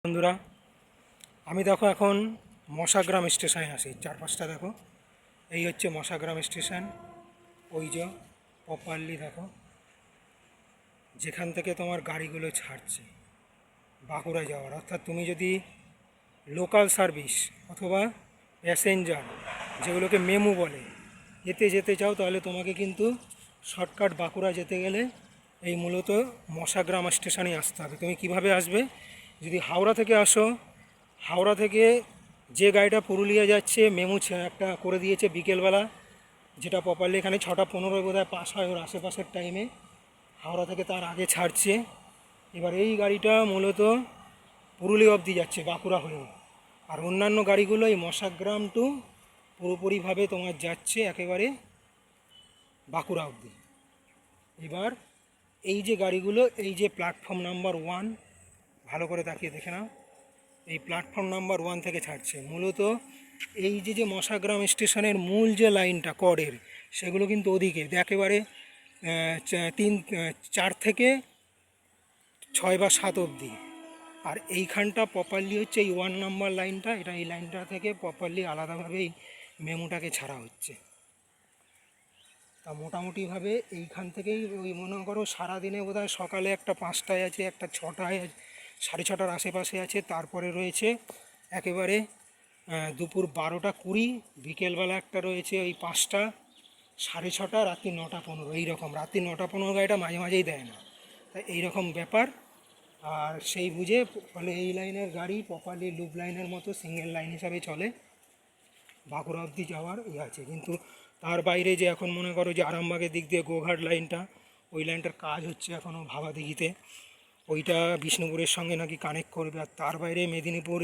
বন্ধুরা, আমি দেখো এখন মশাগ্রাম স্টেশনে আছি। চারপাশটা দেখো, এই হচ্ছে মশাগ্রাম স্টেশন। ওই যে প্রপারলি দেখো যেখান থেকে তোমার গাড়িগুলো ছাড়ছে বাঁকুড়া যাওয়ার, অর্থাৎ তুমি যদি লোকাল সার্ভিস অথবা প্যাসেঞ্জার, যেগুলোকে মেমু বলে, এতে যেতে চাও, তাহলে তোমাকে কিন্তু শর্টকাট বাঁকুড়া যেতে গেলে এই মূলত মশাগ্রাম স্টেশনে আসতে হবে। তুমি কিভাবে আসবে? যদি হাওড়া থেকে আসো, হাওড়া থেকে যে গাড়িটা পুরুলিয়া যাচ্ছে, মেমু একটা করে দিয়েছে বিকেলবেলা, যেটা প্রপারলি এখানে 6:15 বোধহয় পাস হয়, ওর আশেপাশের টাইমে হাওড়া থেকে তার আগে ছাড়ছে। এবার এই গাড়িটা মূলত পুরুলিয়া অবধি যাচ্ছে বাঁকুড়া হয়ে, আর অন্যান্য গাড়িগুলো এই মশাগ্রাম টু পুরোপুরিভাবে তোমার যাচ্ছে একেবারে বাঁকুড়া অবধি। এবার এই যে গাড়িগুলো, এই যে প্ল্যাটফর্ম নাম্বার 1, ভালো করে তাকিয়ে দেখে নাও, এই প্ল্যাটফর্ম নাম্বার 1 থেকে ছাড়ছে। মূলত এই যে মশাগ্রাম স্টেশনের মূল যে লাইনটা করের, সেগুলো কিন্তু ওদিকে একেবারে 4 থেকে 6 বা 7 অবধি। আর এইখানটা প্রপারলি হচ্ছে এই 1 নাম্বার লাইনটা, এটা এই লাইনটা থেকে প্রপারলি আলাদাভাবেই মেমুটাকে ছাড়া হচ্ছে। তা মোটামুটিভাবে এইখান থেকেই ওই মনে করো সারাদিনে বোধহয় সকালে একটা 5টায় আছে, একটা 6টায়, 6:30টার আশেপাশে আছে, তারপরে রয়েছে একেবারে দুপুর 12টা 20, বিকেলবেলা একটা রয়েছে ওই 5টা, 6:30, রাত্রি 9টা 15, এইরকম। রাত্রি 9টা 15 গাড়িটা মাঝে মাঝেই দেয় না, তাই এইরকম ব্যাপার। আর সেই বুঝে ফলে এই লাইনের গাড়ি প্রপারলি লুপ লাইনের মতো সিঙ্গেল লাইন হিসাবে চলে, বাঁকুড়া অবধি যাওয়ার আছে। কিন্তু তার বাইরে যে এখন মনে করো যে আরামবাগের দিক দিয়ে গোঘাট লাইনটা, ওই লাইনটার কাজ হচ্ছে এখনও ভাবাদিঘিতে, ওইটা বিষ্ণুপুরের সঙ্গে নাকি কানেক্ট করবে। আর তার বাইরে মেদিনীপুর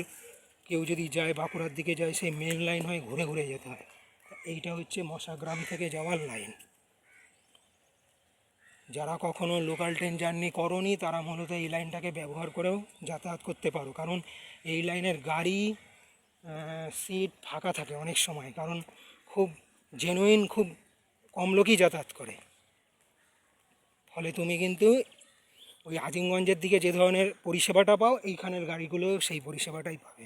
কেউ যদি যায়, বাঁকুড়ার দিকে যায়, সেই মেন লাইন হয়ে ঘুরে ঘুরে যেতে হয়। এইটা হচ্ছে মশাগ্রাম থেকে যাওয়ার লাইন। যারা কখনো লোকাল ট্রেন জার্নি করনি, তারা মূলত এই লাইনটাকে ব্যবহার করেও যাতায়াত করতে পারো, কারণ এই লাইনের গাড়ি সিট ফাঁকা থাকে অনেক সময়, কারণ খুব জেনুইন, খুব কম লোকই যাতায়াত করে। ফলে তুমি কিন্তু ওই আজিমগঞ্জের দিকে যে ধরনের পরিষেবাটা পাও, এইখানের গাড়িগুলো সেই পরিষেবাটাই পাবে।